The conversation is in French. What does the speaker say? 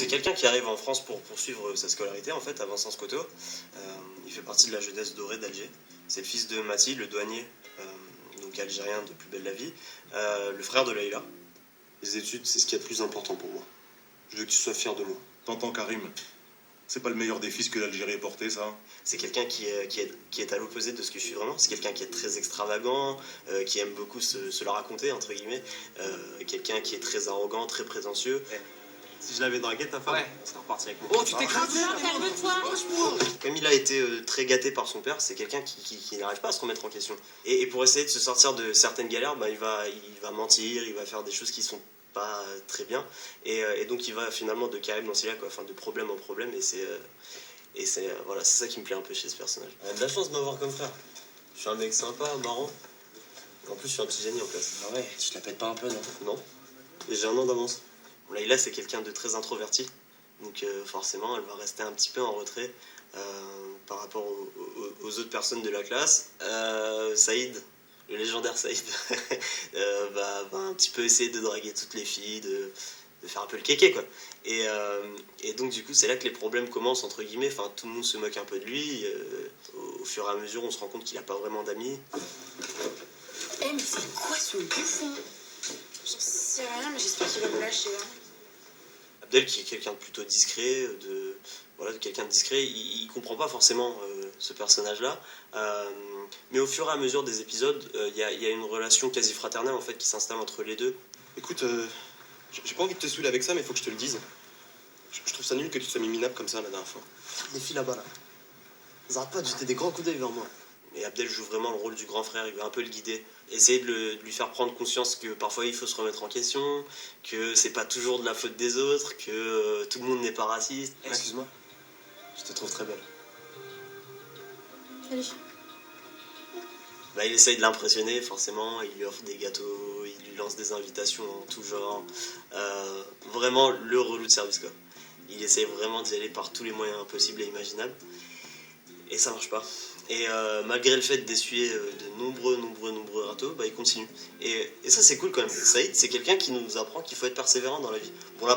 C'est quelqu'un qui arrive en France pour poursuivre sa scolarité, en fait, à Vincent Scotto. Il fait partie de la jeunesse dorée d'Alger. C'est le fils de Mati, le douanier, donc algérien de Plus belle la vie, le frère de Leïla. Les études, c'est ce qui est le plus important pour moi. Je veux que tu sois fier de moi. T'entends, Karim? C'est pas le meilleur des fils que l'Algérie ait porté, ça? C'est quelqu'un qui est à l'opposé de ce que je suis vraiment. C'est quelqu'un qui est très extravagant, qui aime beaucoup se la raconter, entre guillemets. Quelqu'un qui est très arrogant, très prétentieux. Si je l'avais dragué, ta femme, on serait reparti avec moi. Oh, tu t'es écrasé! Calme-toi! Comme il a été très gâté par son père, c'est quelqu'un qui n'arrive pas à se remettre en question. Et pour essayer de se sortir de certaines galères, bah, il va mentir, il va faire des choses qui sont pas très bien. Et donc il va finalement de Karim dans Silla, quoi, enfin de problème en problème. Voilà, c'est ça qui me plaît un peu chez ce personnage. Il a de la chance de m'avoir comme frère. Je suis un mec sympa, marrant. En plus, je suis un petit génie en classe. Ah ouais, tu te la pètes pas un peu, non? Non. Et j'ai un an d'avance. Laïla, c'est quelqu'un de très introverti. Donc forcément, elle va rester un petit peu en retrait par rapport aux autres personnes de la classe. Saïd, le légendaire Saïd, va un petit peu essayer de draguer toutes les filles, de faire un peu le kéké, quoi. Et donc du coup, c'est là que les problèmes commencent, entre guillemets. Enfin, tout le monde se moque un peu de lui. Au fur et à mesure, on se rend compte qu'il n'a pas vraiment d'amis. Eh, mais c'est quoi ce bouffon? J'en sais rien, mais j'espère qu'il va me lâcher. Hein. Abdel, qui est quelqu'un de plutôt discret, quelqu'un de discret, il comprend pas forcément ce personnage-là. Mais au fur et à mesure des épisodes, il y a une relation quasi fraternelle en fait qui s'installe entre les deux. Écoute, j'ai pas envie de te saouler avec ça, mais il faut que je te le dise. Je trouve ça nul que tu sois mis minable comme ça la dernière fois. Les filles là-bas, là. Ils arrêtent pas de jeter des grands coups d'œil vers moi. Et Abdel joue vraiment le rôle du grand frère, il va un peu le guider. Essayer de lui faire prendre conscience que parfois il faut se remettre en question, que c'est pas toujours de la faute des autres, que tout le monde n'est pas raciste. Excuse-moi, je te trouve très belle. Salut. Bah, il essaye de l'impressionner, forcément, il lui offre des gâteaux, il lui lance des invitations en tout genre. Vraiment le relou de service, quoi. Il essaye vraiment d'y aller par tous les moyens possibles et imaginables. Et ça marche pas. Et malgré le fait d'essuyer de nombreux râteaux, bah, il continue. Et ça, c'est cool quand même. Saïd, c'est quelqu'un qui nous apprend qu'il faut être persévérant dans la vie. Bon, là,